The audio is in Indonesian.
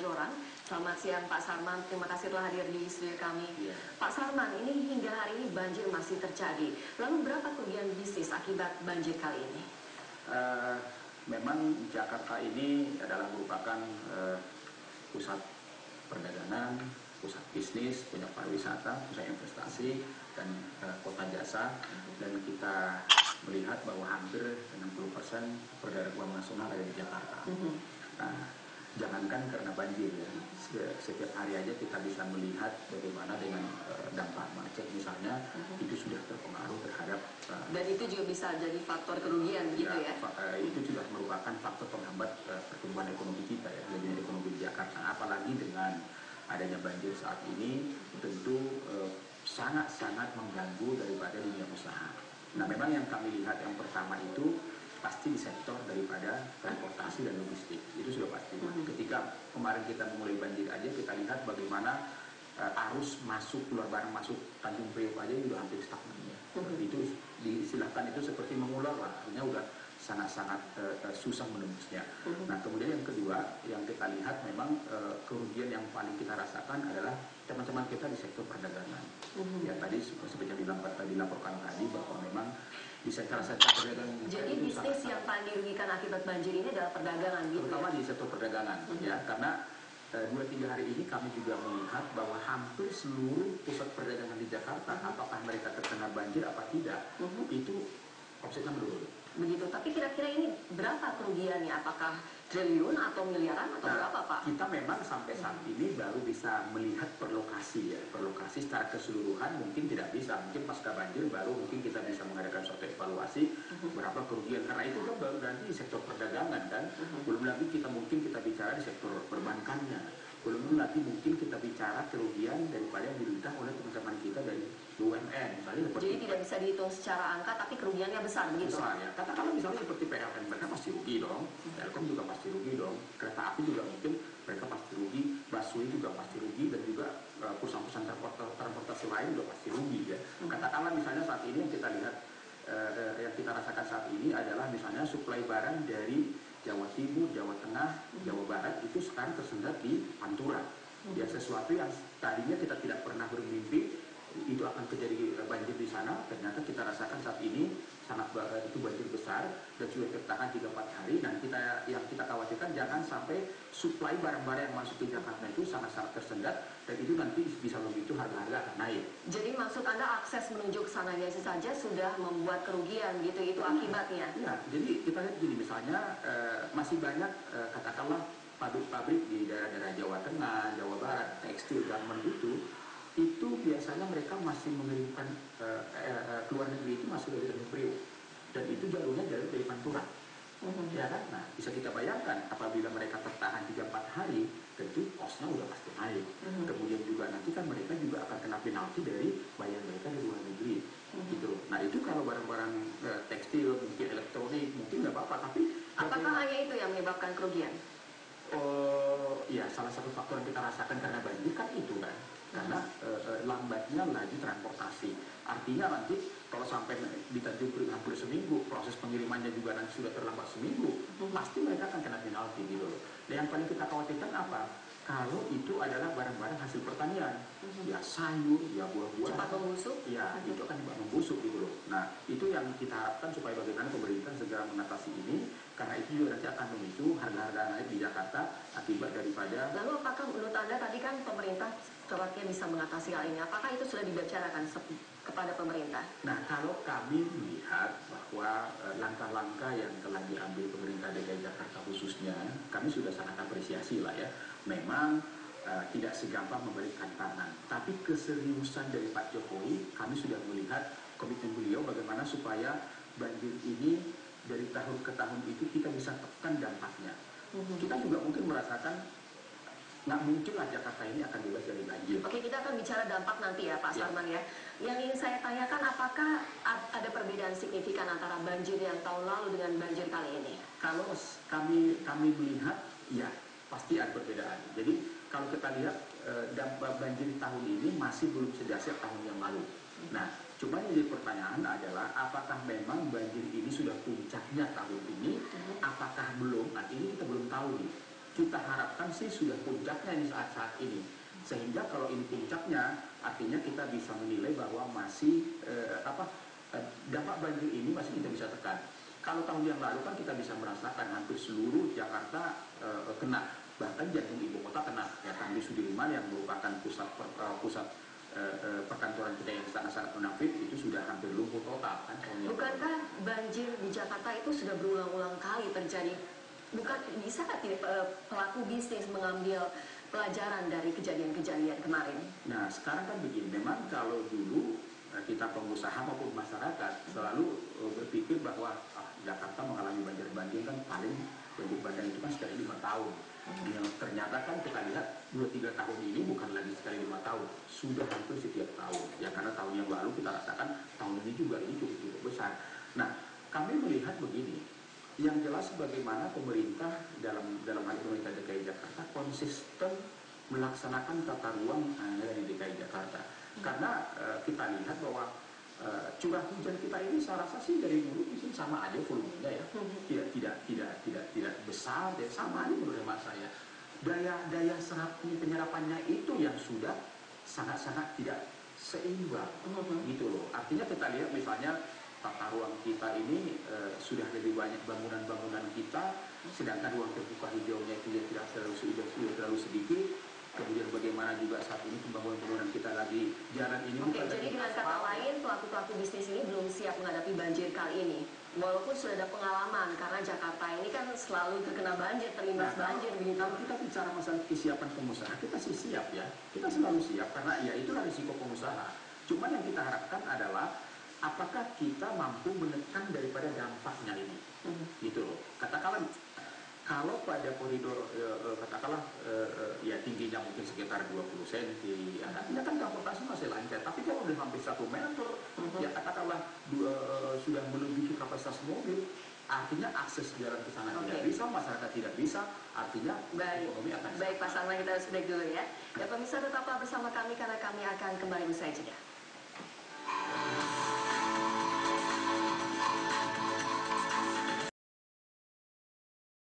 Joran. Selamat siang Pak Sarman, terima kasih telah hadir di studio kami. Pak Sarman, ini hingga hari ini banjir masih terjadi. Lalu berapa kerugian bisnis akibat banjir kali ini? Memang Jakarta ini adalah merupakan pusat perdagangan, pusat bisnis, pusat pariwisata, pusat investasi, dan kota jasa. Dan kita melihat bahwa hampir 60% perdagangan nasional ada di Jakarta. Nah, jangankan karena banjir ya, setiap hari aja kita bisa melihat bagaimana dengan dampak macet misalnya, itu sudah terpengaruh terhadap dan itu juga bisa jadi faktor kerugian gitu ya? Itu juga merupakan faktor penghambat pertumbuhan ekonomi kita ya, lebih ekonomi di Jakarta. Apalagi dengan adanya banjir saat ini, tentu sangat-sangat mengganggu daripada dunia usaha. Nah, memang yang kami lihat yang pertama itu pasti di sektor daripada transportasi dan logistik, itu sudah pasti. Ketika kemarin kita mulai banjir aja, kita lihat bagaimana arus masuk, keluar barang masuk Tanjung Priok aja udah hampir stagnan ya. Itu diistilahkan itu seperti mengular lah, artinya udah sangat-sangat susah menembusnya. Nah, kemudian yang kedua yang kita lihat memang kerugian yang paling kita rasakan adalah teman-teman kita di sektor perdagangan. Ya tadi seperti yang dilaporkan tadi bahwa memang di sektor-sektor perdagangan. Jadi bisnis yang paling dirugikan akibat banjir ini adalah perdagangan gitu terutama ya? Di sektor perdagangan ya, karena 2-3 hari ini kami juga melihat bahwa hampir seluruh pusat perdagangan di Jakarta, apakah mereka terkena banjir apa tidak, itu omsetnya menurun. Begitu, tapi kira-kira ini berapa kerugiannya? Apakah triliun atau miliaran atau berapa Pak? Kita memang sampai saat ini baru bisa melihat per lokasi ya, per lokasi secara keseluruhan mungkin tidak bisa, mungkin pasca banjir baru mungkin kita bisa mengadakan suatu evaluasi berapa kerugian, karena itu kan baru nanti di sektor perdagangan kan, belum lagi kita bicara di sektor perbankannya, belum lagi mungkin kita bicara kerugian daripada yang diderita oleh teman-teman kita dari BUMN misalnya. Jadi tidak bisa dihitung secara angka tapi kerugiannya besar begitu? Besar ya, katakanlah misalnya seperti PLN, mereka pasti rugi dong, Telkom juga pasti rugi dong, kereta api juga mungkin mereka pasti rugi, busway juga pasti rugi, dan juga perusahaan-perusahaan transportasi lain juga pasti rugi ya. Katakanlah misalnya saat ini yang kita lihat, yang kita rasakan saat ini adalah misalnya suplai barang dari Jawa Timur, Jawa Tengah, Jawa Barat itu sekarang tersendat di Pantura. Ya, sesuatu yang tadinya kita tidak pernah bermimpi itu akan terjadi banjir di sana, ternyata kita rasakan saat ini itu banjir besar dan sudah bertahan 3-4 hari. Dan yang kita khawatirkan jangan sampai suplai barang-barang yang masuk ke Jakarta itu sangat-sangat tersendat, dan itu nanti bisa memicu harga-harga akan naik. Jadi maksud Anda akses menuju ke sana biasa saja sudah membuat kerugian gitu, itu akibatnya? Ya, jadi kita lihat gini misalnya masih banyak katakanlah pabrik-pabrik di daerah-daerah Jawa Tengah, Jawa Barat, tekstil, garment itu biasanya mereka masih mengirimkan ke luar negeri itu masih dari Tanjung Priok, dan itu jalurnya dari Pantura. Ya kan? Nah, bisa kita bayangkan apabila mereka tertahan 3-4 hari, tentu kosnya udah pasti naik. Kemudian juga nanti kan mereka juga akan kena penalti dari bayar mereka di luar negeri. Gitu. Nah, itu kalau barang-barang tekstil, mungkin elektronik, mungkin nggak apa-apa, tapi apakah hanya itu yang menyebabkan kerugian? Ya, salah satu faktor yang kita rasakan karena banjir kan itu kan, karena lambatnya laju transportasi. Artinya nanti kalau sampai di Tanjung Priok hampir seminggu, proses pengirimannya juga nanti sudah terlambat seminggu, pasti mereka akan kena penalti gitu loh. Dan yang paling kita khawatirkan apa? Kalau itu adalah barang-barang hasil pertanian, ya sayur, ya buah-buahan, cepat membusuk, ya itu akan cepat membusuk gitu loh. Nah, itu yang kita harapkan supaya bagaimana pemerintah segera mengatasi ini, karena itu juga nanti akan memicu harga-harga naik di Jakarta akibat daripada. Lalu apakah menurut Anda tadi kan pemerintah sepertinya bisa mengatasi hal ini, apakah itu sudah dibicarakan kepada pemerintah? Nah, kalau kami melihat bahwa langkah-langkah yang telah diambil pemerintah DKI Jakarta khususnya, kami sudah sangat apresiasi lah ya. Memang tidak segampang memberikan tangan, tapi keseriusan dari Pak Jokowi, kami sudah melihat komitmen beliau bagaimana supaya banjir ini dari tahun ke tahun itu kita bisa tekan dampaknya. Kita juga mungkin merasakan nggak mungkin lah Jakarta ini akan bebas dari banjir. Oke, kita akan bicara dampak nanti ya Pak Sarman ya. Yang ingin saya tanyakan, apakah ada perbedaan signifikan antara banjir yang tahun lalu dengan banjir kali ini? Kalau kami melihat, ya pasti ada perbedaan. Jadi kalau kita lihat dampak banjir tahun ini masih belum sedahsyat tahun yang lalu. Nah, cuma yang jadi pertanyaan adalah apakah memang banjir ini sudah puncaknya tahun ini, apakah belum? Nah, ini kita belum tahu nih. kita harapkan sih sudah puncaknya ini saat-saat ini. Sehingga kalau ini puncaknya, artinya kita bisa menilai bahwa masih dampak banjir ini masih kita bisa tekan. Kalau tahun yang lalu kan kita bisa merasakan hampir seluruh Jakarta kena, bahkan jantung ibu kota kena, ya kan, di Sudirman yang merupakan pusat perkantoran kita yang sangat-sangat menafit itu sudah hampir lumpuh total kan. Bukankah banjir di Jakarta itu sudah berulang-ulang kali terjadi? Bukan, bisakah tidak pelaku bisnis mengambil pelajaran dari kejadian-kejadian kemarin? Nah sekarang kan begini, memang kalau dulu kita pengusaha maupun masyarakat selalu berpikir bahwa Jakarta mengalami banjir kan paling banjir bandang itu kan sekali 5 tahun. Yang ternyata kan kita lihat 2-3 tahun ini bukan lagi sekali 5 tahun, sudah hampir setiap tahun. Ya karena tahun yang lalu kita rasakan, tahun ini juga ini cukup besar. Nah kami melihat begini, yang jelas bagaimana pemerintah dalam hal pemerintah DKI Jakarta konsisten melaksanakan tata ruang dari DKI Jakarta. Karena kita lihat bahwa curah hujan kita ini saya rasa sih dari dulu di sini sama aja volumenya ya, tidak besar, dan sama aja menurut hemat saya. Daya serap penyerapannya itu yang sudah sangat-sangat tidak seimbang, gitu loh. Artinya kita lihat misalnya tata ruang kita ini sudah lebih banyak bangunan-bangunan kita, sedangkan ruang terbuka hijaunya itu tidak terlalu sedikit. Kemudian bagaimana juga saat ini pembangunan kita lagi jalan ini. Oke, jadi dengan kata lain pelaku-pelaku bisnis ini belum siap menghadapi banjir kali ini. Walaupun sudah ada pengalaman, karena Jakarta ini kan selalu terkena banjir, terlibat banjir. Kalau kita bicara masalah kesiapan pengusaha, kita sih siap ya. Kita selalu siap, karena ya itulah risiko pengusaha. Cuman yang kita harapkan adalah apakah kita mampu menekan daripada dampaknya ini. Gitu loh. Katakanlah kalau pada koridor katakanlah ya tingginya mungkin sekitar 20 cm, ya kan transportasi masih lancar. Tapi kalau udah hampir 1 meter, ya katakanlah sudah melebihi kapasitas mobil, artinya akses jalan ke sana tidak bisa, masyarakat tidak bisa, artinya ekonomi akan. Baik Pak Sarman, kita harus break dulu ya. Ya pemirsa, tetaplah bersama kami karena kami akan kembali usai jeda.